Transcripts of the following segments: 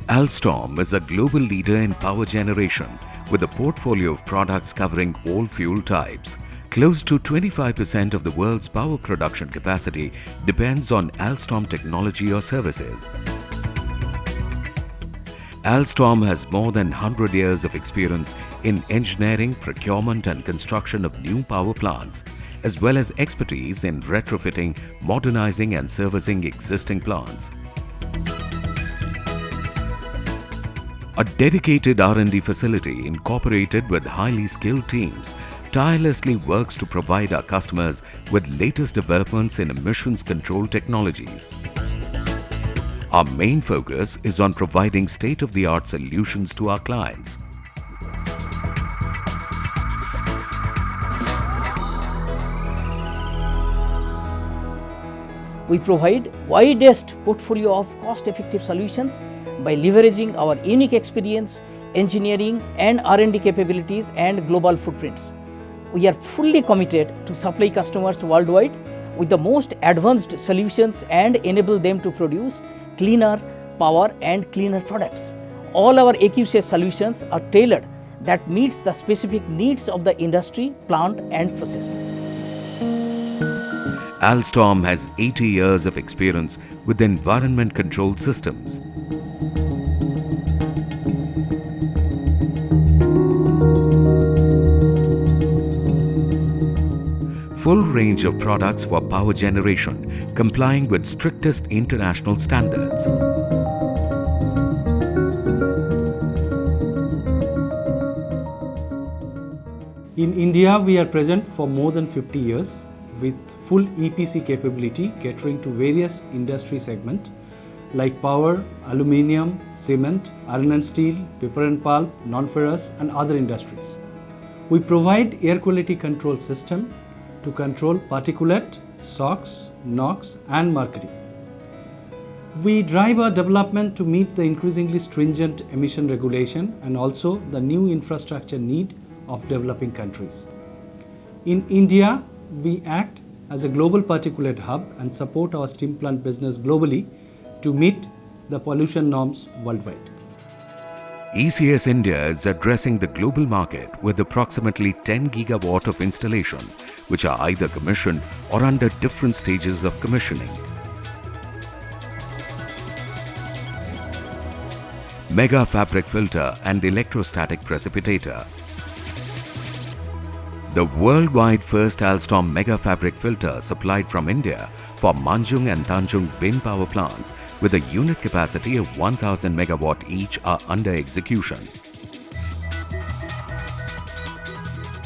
Alstom is a global leader in power generation with a portfolio of products covering all fuel types. Close to 25% of the world's power production capacity depends on Alstom technology or services. Alstom has more than 100 years of experience in engineering, procurement and construction of new power plants, as well as expertise in retrofitting, modernizing and servicing existing plants. A dedicated R&D facility incorporated with highly skilled teams tirelessly works to provide our customers with latest developments in emissions control technologies. Our main focus is on providing state-of-the-art solutions to our clients. We provide widest portfolio of cost-effective solutions by leveraging our unique experience, engineering and R&D capabilities and global footprints. We are fully committed to supply customers worldwide with the most advanced solutions and enable them to produce cleaner power and cleaner products. All our AQCS solutions are tailored that meets the specific needs of the industry, plant and process. Alstom has 80 years of experience with environment control systems. Full range of products for power generation, complying with strictest international standards. In India, we are present for more than 50 years with full EPC capability catering to various industry segments like power, aluminium, cement, iron and steel, paper and pulp, non-ferrous and other industries. We provide air quality control system to control particulate, SOx, NOx and mercury. We drive our development to meet the increasingly stringent emission regulation and also the new infrastructure need of developing countries. In India, we act as a global particulate hub and support our steam plant business globally to meet the pollution norms worldwide. ECS India is addressing the global market with approximately 10 gigawatt of installation, which are either commissioned or under different stages of commissioning. Mega fabric filter and electrostatic precipitator. The worldwide first Alstom mega fabric filter supplied from India for Manjung and Tanjung wind power plants with a unit capacity of 1000 megawatt each are under execution.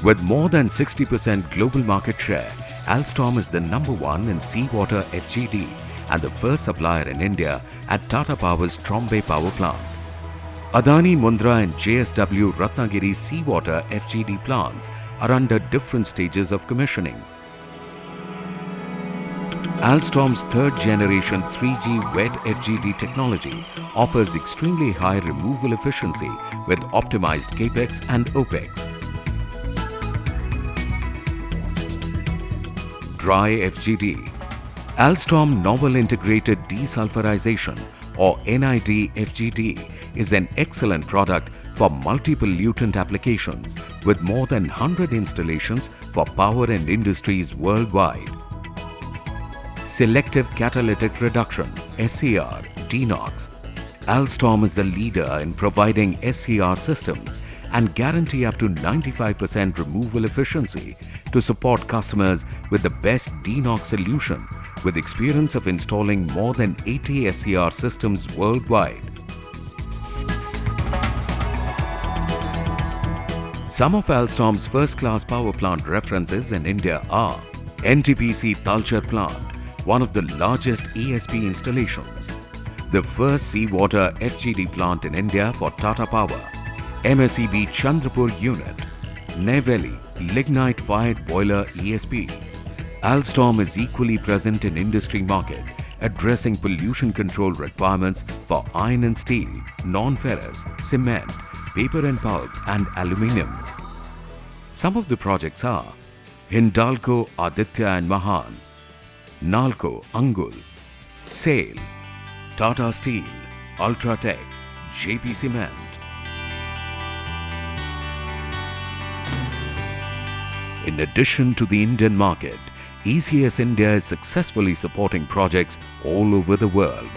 With more than 60% global market share, Alstom is the #1 in seawater FGD and the first supplier in India at Tata Power's Trombay power plant. Adani Mundra and JSW Ratnagiri seawater FGD plants are under different stages of commissioning. Alstom's third generation 3G wet FGD technology offers extremely high removal efficiency with optimized capex and opex. Dry FGD. Alstom Novel Integrated Desulfurization or NID FGD is an excellent product for multi-pollutant applications with more than 100 installations for power and industries worldwide. Selective Catalytic Reduction SCR DeNOx. Alstom is the leader in providing SCR systems and guarantee up to 95% removal efficiency to support customers with the best DeNOx solution with experience of installing more than 80 SCR systems worldwide. Some of Alstom's first-class power plant references in India are NTPC Talcher plant, one of the largest ESP installations, the first seawater FGD plant in India for Tata Power, MSEB Chandrapur unit, Neyveli lignite-fired boiler ESP. Alstom is equally present in industry market, addressing pollution control requirements for iron and steel, non-ferrous, cement, paper and pulp and aluminium. Some of the projects are Hindalco Aditya and Mahan, Nalco Angul, SAIL, Tata Steel, Ultratech, JP Cement. In addition to the Indian market, ECS India is successfully supporting projects all over the world.